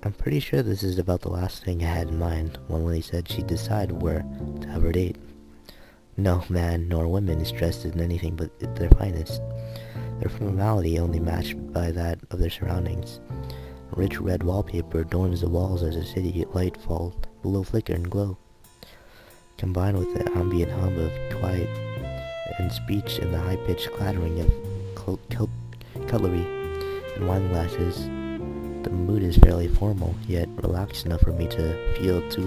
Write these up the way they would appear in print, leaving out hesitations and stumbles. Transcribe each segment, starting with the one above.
I'm pretty sure this is about the last thing I had in mind when Lily said she'd decide where to have her date. No man nor woman is dressed in anything but their finest, their formality only matched by that of their surroundings. Rich red wallpaper adorns the walls as the city light falls below flicker and glow, combined with the ambient hum of quiet and speech and the high-pitched clattering of cutlery and wine glasses. The mood is fairly formal, yet relaxed enough for me to feel not too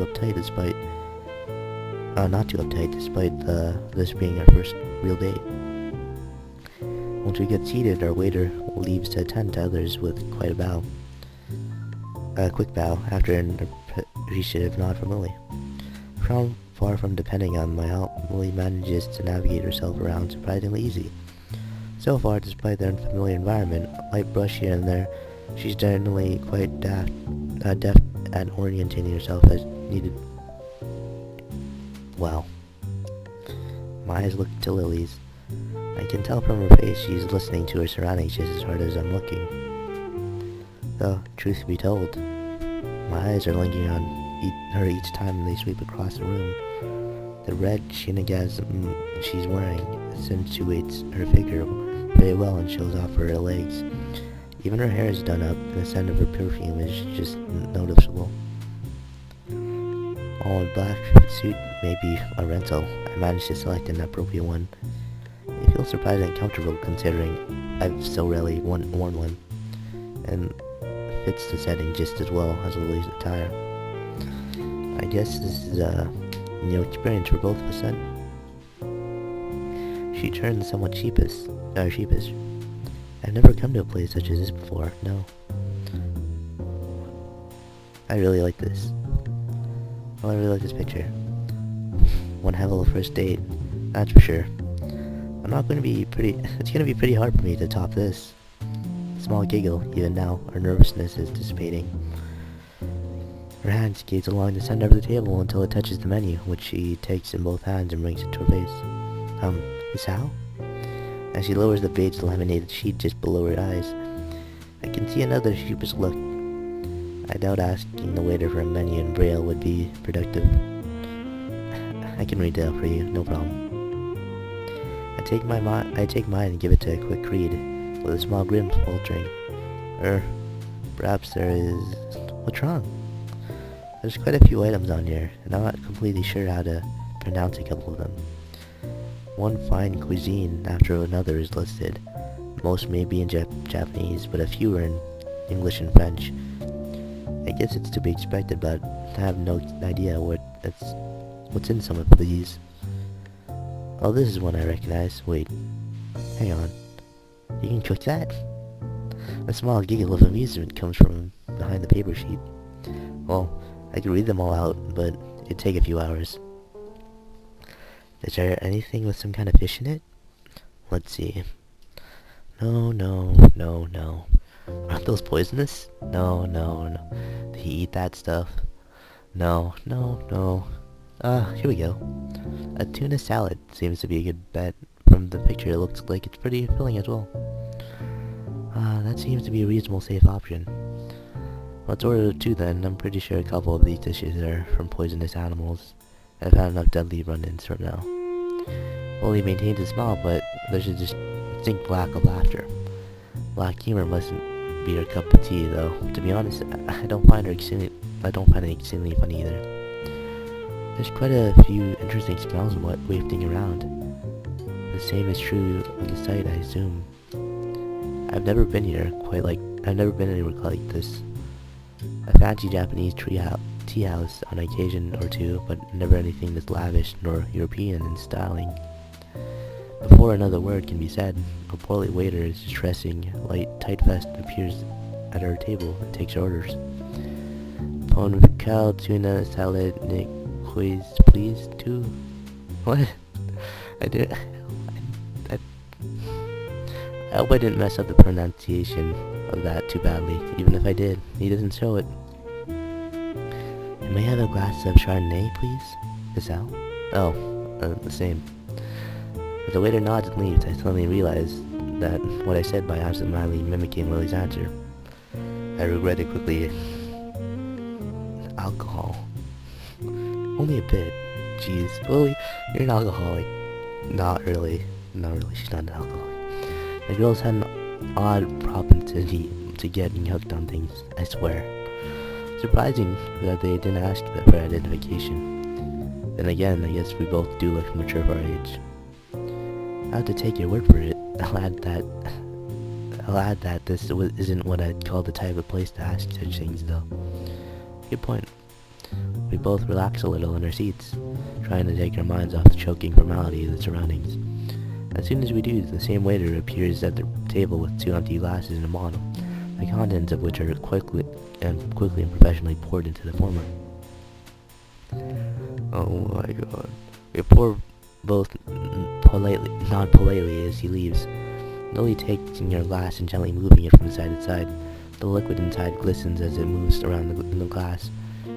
uptight despite this being our first real date. Once we get seated, our waiter leaves to attend to others with quite a quick bow after an appreciative nod from Lily. Far from depending on my help, Lily manages to navigate herself around surprisingly easy. So far, despite the unfamiliar environment, a light brush here and there, she's generally quite deft at orientating herself as needed. Wow. My eyes look to Lily's. I can tell from her face she's listening to her surroundings just as hard as I'm looking. Though, truth be told, my eyes are lingering on her each time they sweep across the room. The red shinigazm she's wearing accentuates her figure very well and shows off her legs. Even her hair is done up, and the scent of her perfume is just noticeable. While a black suit may be a rental, I managed to select an appropriate one. It feels surprisingly comfortable considering I've so rarely worn one, and fits the setting just as well as Lily's attire. I guess this is a new experience for both of us then. She turned somewhat sheepish. I've never come to a place such as this before, no. I really like this. Oh, I really like this picture. One hell of a first date, that's for sure. It's gonna be pretty hard for me to top this. Small giggle, even now, her nervousness is dissipating. Her hand skates along the center of the table until it touches the menu, which she takes in both hands and brings it to her face. Miss Hal? As she lowers the beige laminated sheet just below her eyes, I can see another sheepish look. I doubt asking the waiter for a menu in Braille would be productive. I can read that for you, no problem. I take mine and give it to a quick read, with a small grin faltering. Perhaps there is... What's wrong? There's quite a few items on here, and I'm not completely sure how to pronounce a couple of them. One fine cuisine after another is listed. Most may be in Japanese, but a few are in English and French. I guess it's to be expected, but I have no idea what's in some of these. Oh, this is one I recognize. Wait, hang on. You can cook that? A small giggle of amusement comes from behind the paper sheet. Well, I could read them all out, but it'd take a few hours. Is there anything with some kind of fish in it? Let's see. No. Aren't those poisonous? No. Do you eat that stuff? No. Here we go. A tuna salad seems to be a good bet. From the picture, it looks like it's pretty filling as well. That seems to be a reasonable, safe option. Let's order two then. I'm pretty sure a couple of these dishes are from poisonous animals. I've had enough deadly run-ins from now. Well, he maintains a smile, but there's a distinct lack of laughter. Black humor mustn't be her cup of tea, though. To be honest, I don't find it extremely funny either. There's quite a few interesting smells wafting around. The same is true of the site, I assume. I've never been anywhere like this. I fancy Japanese tea house on occasion or two, but never anything this lavish nor European in styling. Before another word can be said, a portly waiter is dressing tight vest appears at her table and takes her orders. Pon cow, tuna, salad, Nick, quiz, please, two. What? I hope I didn't mess up the pronunciation of that too badly. Even if I did, he doesn't show it. May I have a glass of Chardonnay, please? Miss Al? Oh, the same. As the waiter nods and leaves, I suddenly realize that what I said by absentmindedly mimicking Lily's answer. I regret it quickly. alcohol. Only a bit. Jeez. Well, you're an alcoholic. Not really. Not really. She's not an alcoholic. The girls had an odd propensity to getting hooked on things, I swear. Surprising that they didn't ask for identification. Then again, I guess we both do look mature for our age. I have to take your word for it. I'll add that this isn't what I'd call the type of place to ask such things, though. Good point. We both relax a little in our seats, trying to take our minds off the choking formality of the surroundings. As soon as we do, the same waiter appears at the table with 2 empty glasses and a bottle, the contents of which are quickly and professionally poured into the former. Oh my god. We pour both not politely as he leaves. Slowly taking your glass and gently moving it from side to side. The liquid inside glistens as it moves around in the glass.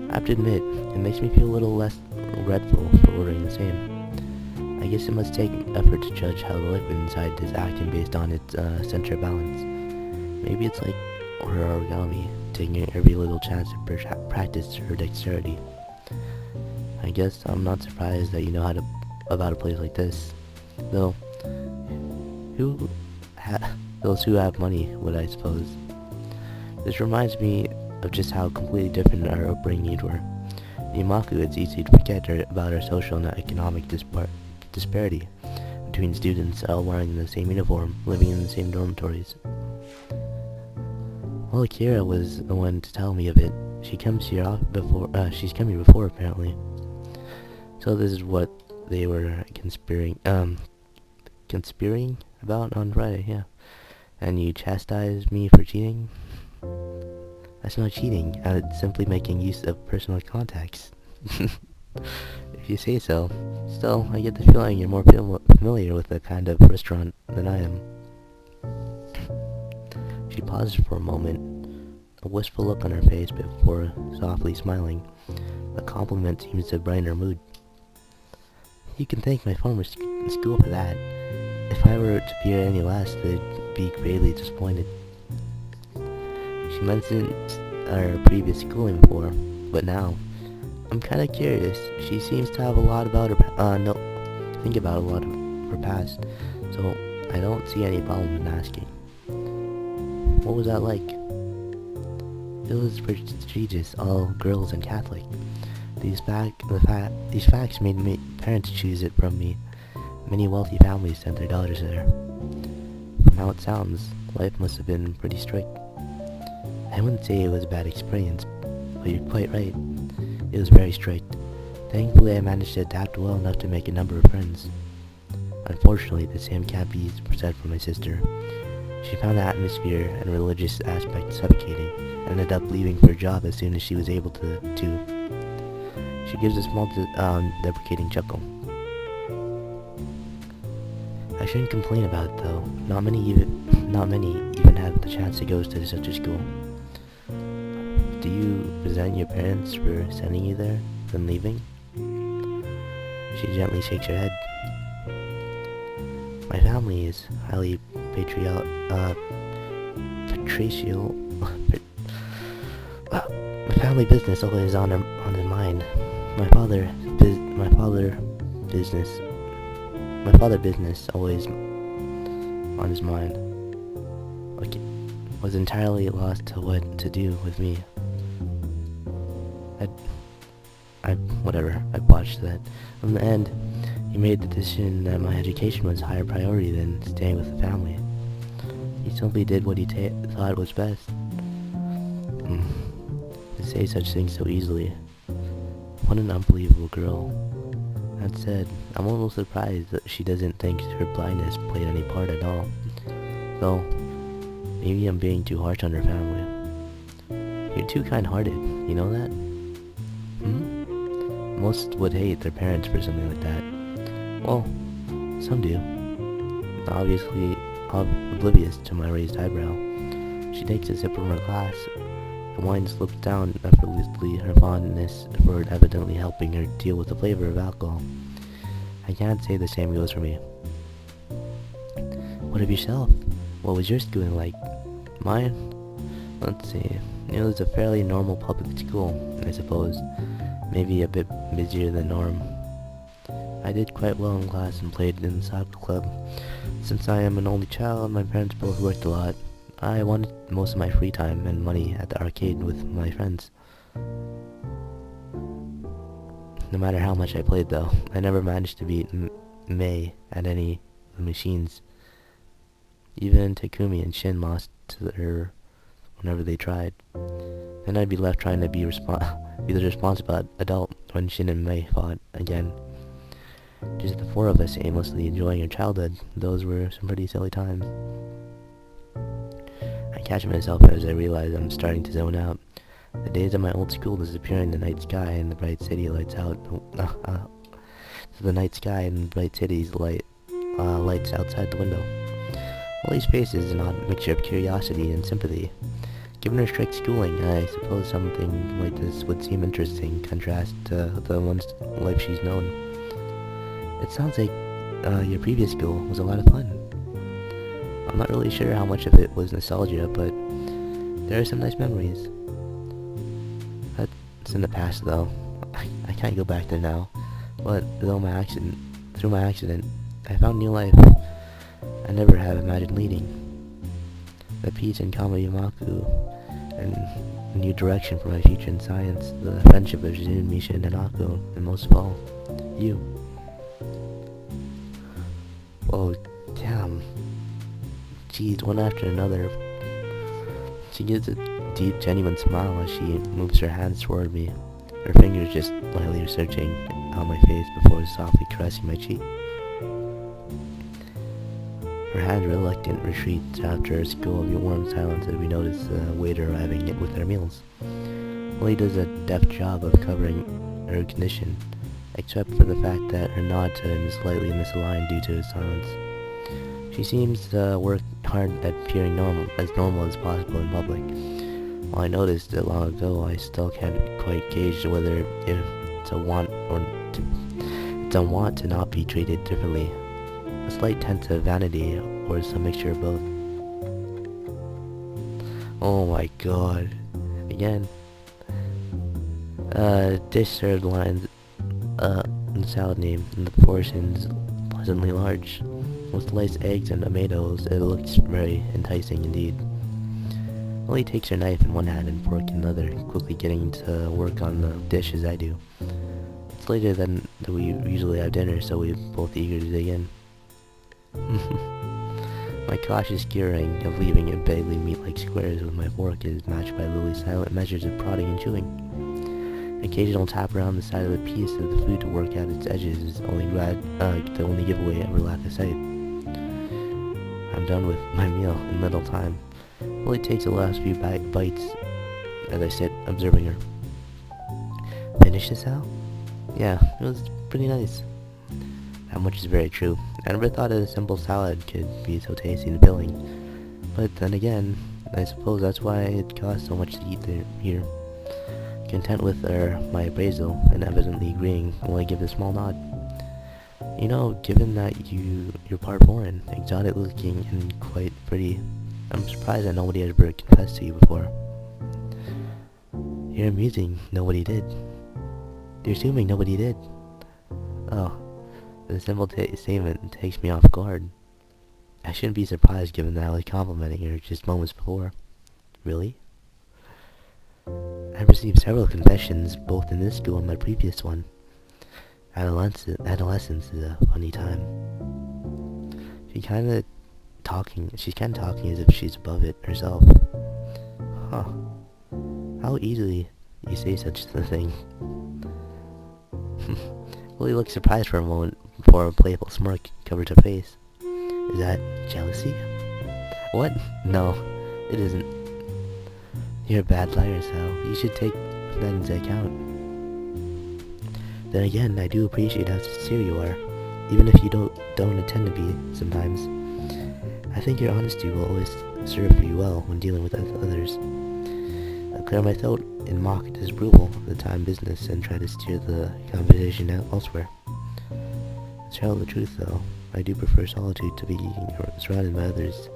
I have to admit, it makes me feel a little less regretful for ordering the same. I guess it must take effort to judge how the liquid inside is acting based on its center of balance. Maybe it's like her origami, taking every little chance to practice her dexterity. I guess I'm not surprised that you know about a place like this. Though, those who have money would, I suppose. This reminds me of just how completely different our upbringings were. In Imaku, it's easy to forget about our social and economic disparity between students all wearing the same uniform, living in the same dormitories. Well, Akira was the one to tell me of it. She's come here before apparently. So this is what they were conspiring about on Friday, yeah. And you chastised me for cheating? That's not cheating, it's simply making use of personal contacts. If you say so. Still, I get the feeling you're more familiar with that kind of restaurant than I am. She pauses for a moment, a wistful look on her face before softly smiling. The compliment seems to brighten her mood. You can thank my former school for that. If I were to appear any less, they'd be gravely disappointed. She mentioned our previous schooling before, but now, I'm kinda curious. She seems to have a lot about her, think about a lot of her past, so I don't see any problem in asking. What was that like? It was prestigious, all girls and Catholic. These facts made my parents choose it from me. Many wealthy families sent their daughters there. From how it sounds, life must have been pretty strict. I wouldn't say it was a bad experience, but you're quite right. It was very strict. Thankfully, I managed to adapt well enough to make a number of friends. Unfortunately, the same can't be said for my sister. She found the atmosphere and religious aspect suffocating, and ended up leaving for a job as soon as she was able to. She gives a small, deprecating chuckle. I shouldn't complain about it though. Not many even have the chance to go to such a school. Do you resent your parents for sending you there, then leaving? She gently shakes her head. My family is highly patriarchal. My family business always on his mind. My father business always on his mind. Okay, was entirely lost to what to do with me. I botched that. In the end, he made the decision that my education was a higher priority than staying with the family. He simply did what he thought was best. To say such things so easily. What an unbelievable girl. That said, I'm almost surprised that she doesn't think her blindness played any part at all. Though, maybe I'm being too harsh on her family. You're too kind-hearted, you know that? Most would hate their parents for something like that. Well, some do. Obviously, oblivious to my raised eyebrow. She takes a sip from her glass. The wine slips down effortlessly, her fondness for it evidently helping her deal with the flavor of alcohol. I can't say the same goes for me. What of yourself? What was your schooling like? Mine? Let's see. It was a fairly normal public school, I suppose. Maybe a bit busier than norm. I did quite well in class and played in the soccer club. Since I am an only child, my parents both worked a lot. I wanted most of my free time and money at the arcade with my friends. No matter how much I played though, I never managed to beat Mei at any of the machines. Even Takumi and Shin lost to her whenever they tried. Then I'd be left trying to be the responsible adult when Shin and Mei fought again. Just the four of us aimlessly enjoying our childhood. Those were some pretty silly times. I catch myself as I realize I'm starting to zone out. The days of my old school disappear in the night sky and the bright city lights out. The night sky and the bright city's lights outside the window. Lily's face is an odd mixture of curiosity and sympathy. Given her strict schooling, I suppose something like this would seem interesting, contrast to the life she's known. It sounds like your previous school was a lot of fun. I'm not really sure how much of it was nostalgia, but there are some nice memories. That's in the past, though. I can't go back there now. But through my accident, I found new life I never have imagined leading. The peace and calm of Yamaku, and a new direction for my future in science, the friendship of Jun, Misha, and Nanako, and most of all, you. Oh, damn. Jeez, one after another. She gives a deep, genuine smile as she moves her hands toward me, her fingers just lightly searching out my face before softly caressing my cheek. Her hand reluctant retreats after a school of warm silence as we notice the waiter arriving with our meals. Lily does a deft job of covering her condition, except for the fact that her nod to him is slightly misaligned due to his silence. She seems to work hard at appearing as normal as possible in public. While I noticed it long ago, I still can't quite gauge whether it's a want to not be treated differently, a slight hint of vanity, or some mixture of both. Oh my god. Again. Dish served lines in the salad name, and the portions pleasantly large. With sliced eggs and tomatoes, it looks very enticing indeed. Lily takes her knife in one hand and fork in another, quickly getting to work on the dish as I do. It's later than we usually have dinner, so we're both eager to dig in. My cautious gearing of leaving it vaguely meat-like squares with my fork is matched by Lily's silent measures of prodding and chewing. An occasional tap around the side of the piece of the food to work out its edges is the only giveaway of her lack of sight. I'm done with my meal in little time. Lily takes the last few bites as I sit observing her. Finish this, Al? Yeah, it was pretty nice. That much is very true. I never thought a simple salad could be so tasty and filling. But then again, I suppose that's why it costs so much to eat here. Content with my appraisal, and evidently agreeing, Lily gives a small nod. You know, given that you're part foreign, exotic looking, and quite pretty, I'm surprised that nobody has ever confessed to you before. You're amusing. Nobody did. You're assuming nobody did. Oh, the simple statement takes me off guard. I shouldn't be surprised given that I was complimenting her just moments before. Really? I've received several confessions, both in this school and my previous one. Adolescence is a funny time. She's kinda talking as if she's above it herself. Huh. How easily you say such a thing. Lily looked surprised for a moment before a playful smirk covered her face. Is that jealousy? What? No, it isn't. You're a bad liar, Sal. You should take that into account. Then again, I do appreciate how sincere you are, even if you don't intend to be sometimes. I think your honesty will always serve you well when dealing with others. I clear my throat in mock disapproval of the time business and try to steer the conversation elsewhere. To tell the truth, though, I do prefer solitude to being surrounded by others.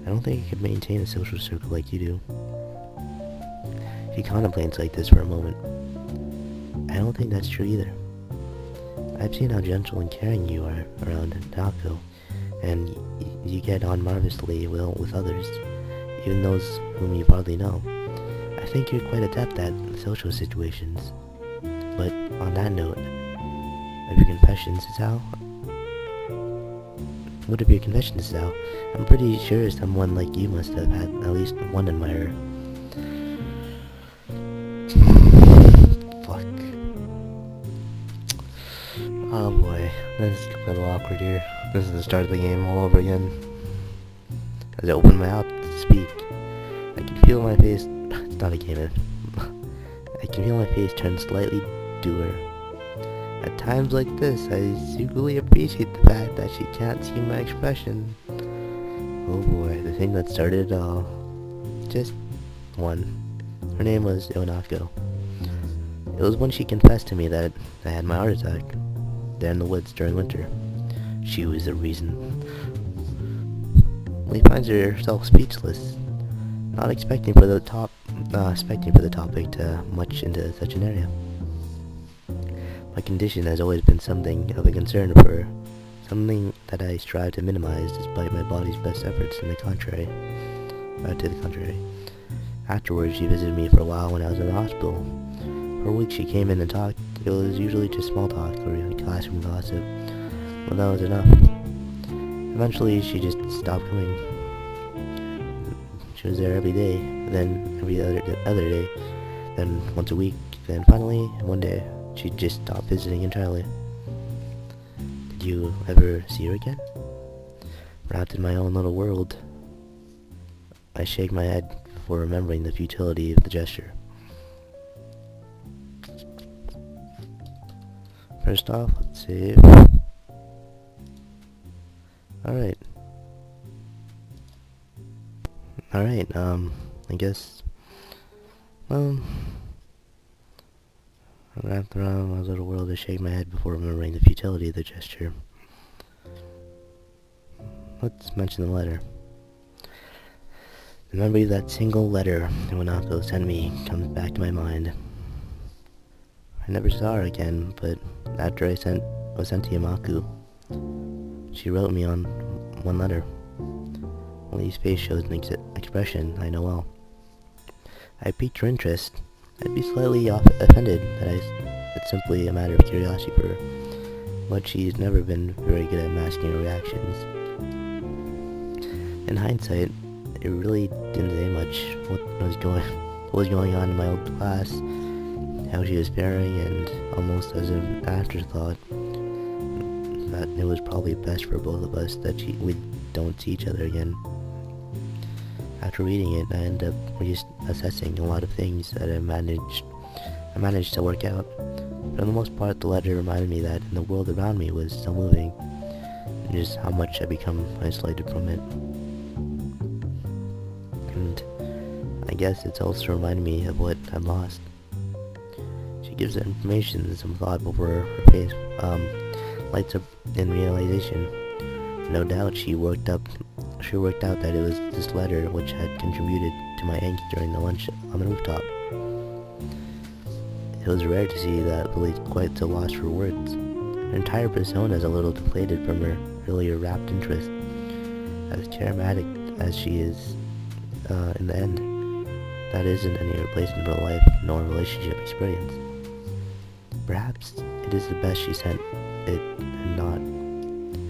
I don't think I could maintain a social circle like you do. She contemplates like this for a moment. I don't think that's true either. I've seen how gentle and caring you are around Naoko, and you get on marvelously well with others, even those whom you hardly know. I think you're quite adept at social situations. But on that note, of your confessions, Sao? What of your confessions, Sao? I'm pretty sure someone like you must have had at least one admirer. Fuck. Oh boy, this is a little awkward here. This is the start of the game all over again. As I open my mouth to speak, I can feel my face. It's not a game. I can feel my face turn slightly dour. At times like this, I secretly appreciate the fact that she can't see my expression. Oh boy, the thing that started it all. Just one. Her name was Onako. It was when she confessed to me that I had my heart attack there in the woods during winter. She was the reason. Lee finds herself speechless, not expecting for the topic to much into such an area. My condition has always been something of a concern for her, something that I strive to minimize despite my body's best efforts to the contrary. Afterwards, she visited me for a while when I was in the hospital. For a week she came in and talked. It was usually just small talk or classroom gossip, but that was enough. Eventually, she just stopped coming. She was there every day, then every other day, then once a week, then finally, one day, she just stopped visiting entirely. Did you ever see her again? Wrapped in my own little world, I shake my head before remembering the futility of the gesture. First off, let's save. Alright, I guess, I wrapped around my little world to shake my head before remembering the futility of the gesture. Let's mention the letter. The memory of that single letter Iwanako sent me comes back to my mind. I never saw her again, but after I was sent to Yamaku, she wrote me on one letter. Only his face shows an expression I know well. I piqued her interest. I'd be slightly offended that it's simply a matter of curiosity for her, but she's never been very good at masking her reactions. In hindsight, it really didn't say much what was going on in my old class, how she was faring, and almost as an afterthought, that it was probably best for both of us that we don't see each other again. After reading it, I ended up just assessing a lot of things that I managed to work out. For the most part, the letter reminded me that the world around me was still moving, and just how much I'd become isolated from it. And I guess it's also reminded me of what I'd lost. She gives the information some thought before her face lights up in realization. No doubt she worked out that it was this letter which had contributed to my angst during the lunch on the rooftop. It was rare to see that Lily's quite so lost for words. Her entire persona is a little deflated from her earlier rapt interest. As charismatic as she is in the end, that isn't any replacement for life nor relationship experience. Perhaps it is the best she sent it and not.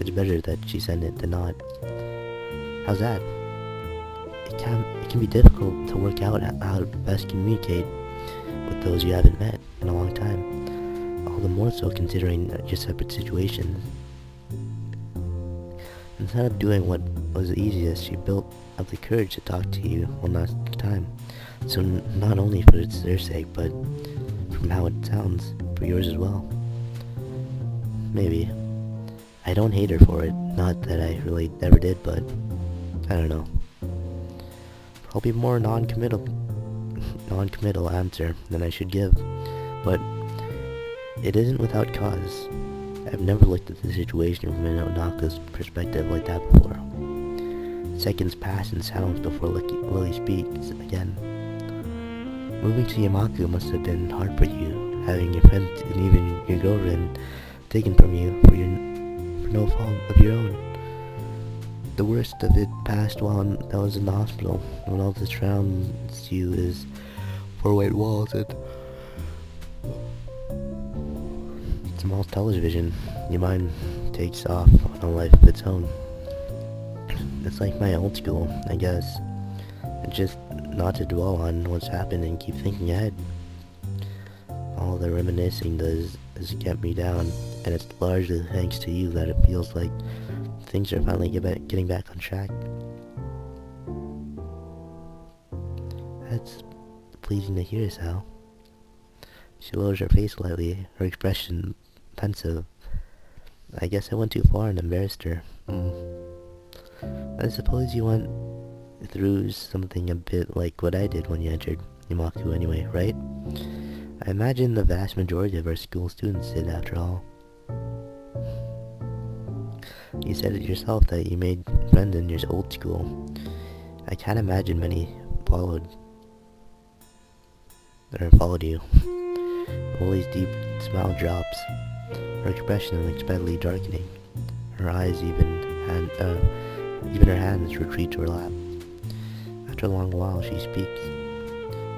It's better that she sent it than not. How's that? It can be difficult to work out how to best communicate with those you haven't met in a long time, all the more so considering your separate situations. Instead of doing what was the easiest, she built up the courage to talk to you one last time. So not only for their sake, but from how it sounds, for yours as well. Maybe. I don't hate her for it, not that I really ever did, but I don't know. Probably more non-committal answer than I should give, but it isn't without cause. I've never looked at the situation from Onako's perspective like that before. Seconds pass in silence before Lily speaks again. Moving to Yamaku must have been hard for you, having your friends and even your girlfriend taken from you for no fault of your own. The worst of it passed while I was in the hospital, when all that surrounds you is four white walls and small television. Your mind takes off on a life of its own. It's like my old school, I guess. Just not to dwell on what's happened and keep thinking ahead. All the reminiscing does is get me down, and it's largely thanks to you that it feels like things are finally getting back on track. That's pleasing to hear, Sal. She lowers her face slightly, her expression pensive. I guess I went too far and embarrassed her. I suppose you went through something a bit like what I did when you entered Yamaku anyway, right? I imagine the vast majority of our school students did, after all. You said it yourself that you made friends in your old school. I can't imagine many followed you. Lily's deep smile drops, her expression unexpectedly darkening. Her eyes, even her hands retreat to her lap. After a long while, she speaks.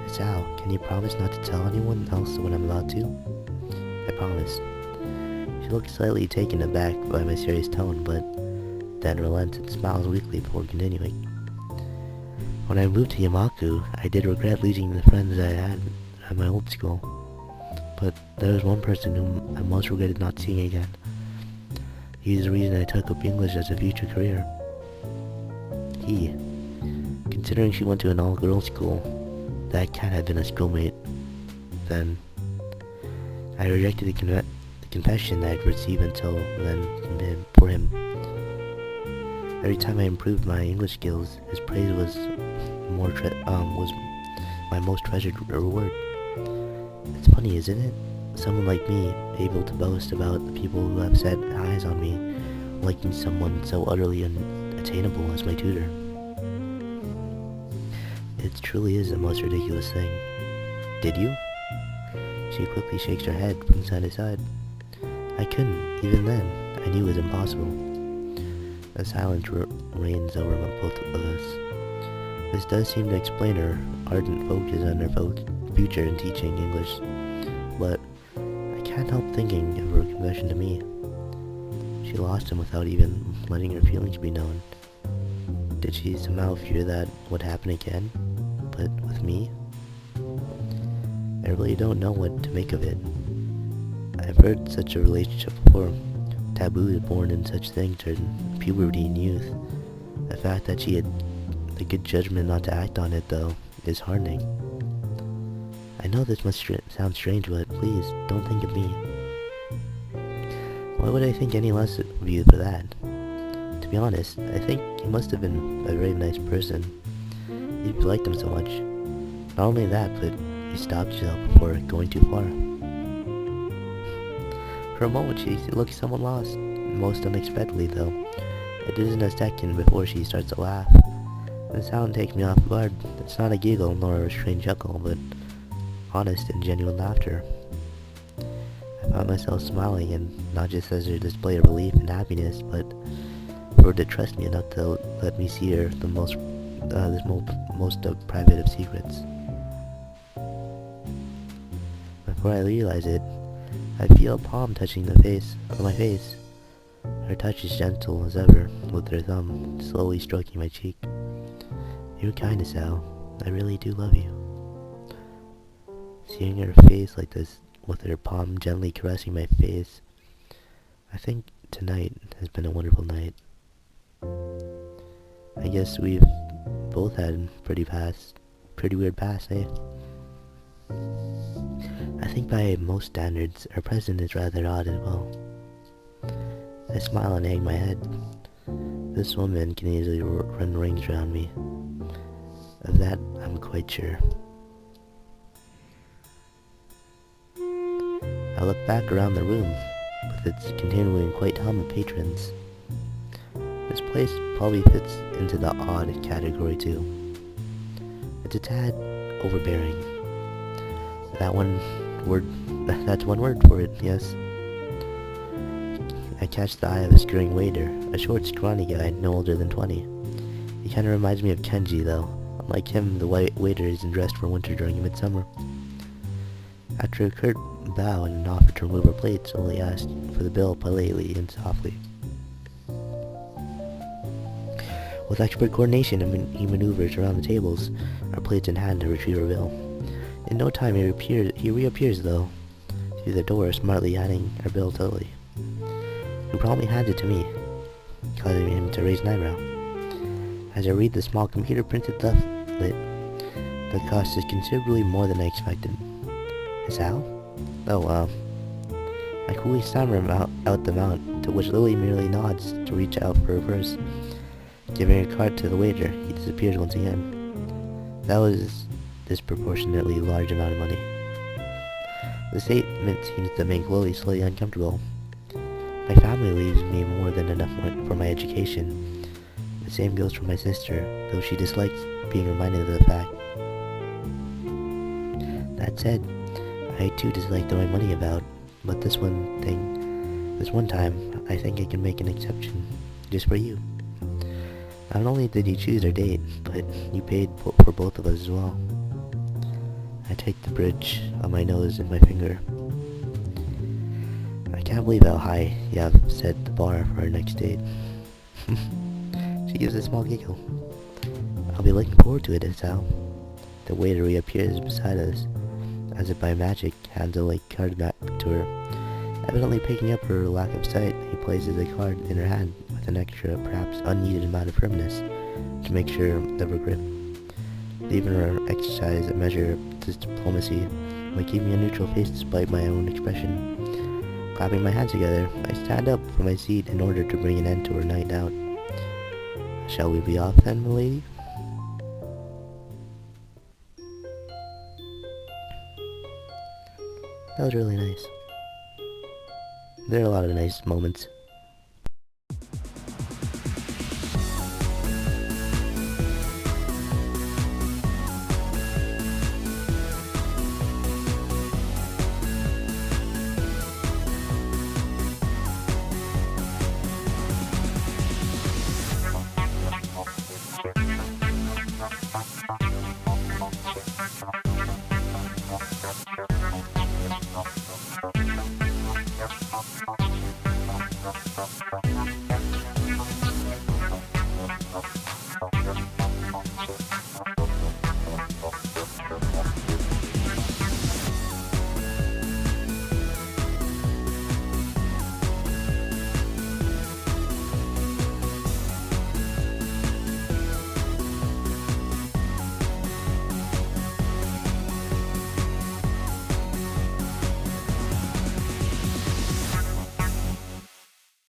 Sal, can you promise not to tell anyone else when I'm about to? I promise. She looks slightly taken aback by my serious tone, but then relents and smiles weakly before continuing. When I moved to Yamaku, I did regret losing the friends I had at my old school. But there was one person whom I most regretted not seeing again. He's the reason I took up English as a future career. Considering she went to an all-girls school, that can't have been a schoolmate. Then, I rejected the confession I'd received until then for him. Every time I improved my English skills, his praise was my most treasured reward. It's funny, isn't it? Someone like me, able to boast about the people who have set eyes on me, liking someone so utterly unattainable as my tutor. It truly is the most ridiculous thing. Did you? She quickly shakes her head from side to side. I couldn't, even then. I knew it was impossible. A silence reigns over both of us. This does seem to explain her ardent focus on her future in teaching English, but I can't help thinking of her confession to me. She lost him without even letting her feelings be known. Did she somehow fear that would happen again, but with me? I really don't know what to make of it. I've heard such a relationship before. Taboo born in such things during puberty and youth. The fact that she had the good judgment not to act on it, though, is heartening. I know this must sound strange, but please, don't think of me. Why would I think any less of you for that? To be honest, I think he must have been a very nice person. If you liked him so much. Not only that, but you stopped yourself before going too far. For a moment, she looked somewhat lost, most unexpectedly, though. It isn't a second before she starts to laugh. The sound takes me off guard. It's not a giggle nor a strange chuckle, but honest and genuine laughter. I found myself smiling, and not just as a display of relief and happiness, but for her to trust me enough to let me see her the most private of secrets. Before I realize it, I feel a palm touching my face. Her touch is gentle as ever, with her thumb slowly stroking my cheek. You're kind as Sal. I really do love you. Seeing her face like this, with her palm gently caressing my face, I think tonight has been a wonderful night. I guess we've both had pretty weird past, eh? I think by most standards, our present is rather odd as well. I smile and hang my head. This woman can easily run rings around me. Of that, I'm quite sure. I look back around the room, with its continuing quite hum of patrons. This place probably fits into the odd category too. It's a tad overbearing. That one word, that's one word for it, yes. I catch the eye of a scurrying waiter, a short, scrawny guy, no older than 20. He kinda reminds me of Kenji, though. Unlike him, the white waiter isn't dressed for winter during midsummer. After a curt bow and an offer to remove our plates, Oli asked for the bill politely and softly. With expert coordination, he maneuvers around the tables, our plates in hand, to retrieve our bill. In no time, he reappears, though, through the door, smartly handing our bill to Oli, who promptly hands it to me, causing him to raise an eyebrow. As I read the small computer-printed leaflet, the cost is considerably more than I expected. Is Al? Oh, I coolly stammer out the amount, to which Lily merely nods to reach out for her purse. Giving a card to the waiter, he disappears once again. That was disproportionately large amount of money. The statement seems to make Lily slightly uncomfortable. My family leaves me more than enough for my education. The same goes for my sister, though she dislikes being reminded of the fact. That said, I too dislike throwing money about, but this one time, I think I can make an exception, just for you. Not only did you choose our date, but you paid for both of us as well. I take the bridge on my nose and my finger. I can't believe how high you have set the bar for our next date. She gives a small giggle. I'll be looking forward to it, Sal. The waiter reappears beside us, as if by magic, hands a card back to her. Evidently picking up her lack of sight, he places a card in her hand with an extra, perhaps unneeded amount of firmness to make sure of her grip. Leaving her exercise a measure of diplomacy by keeping a neutral face despite my own expression. Clapping my hands together, I stand up from my seat in order to bring an end to our night out. Shall we be off then, milady? That was really nice. There are a lot of nice moments.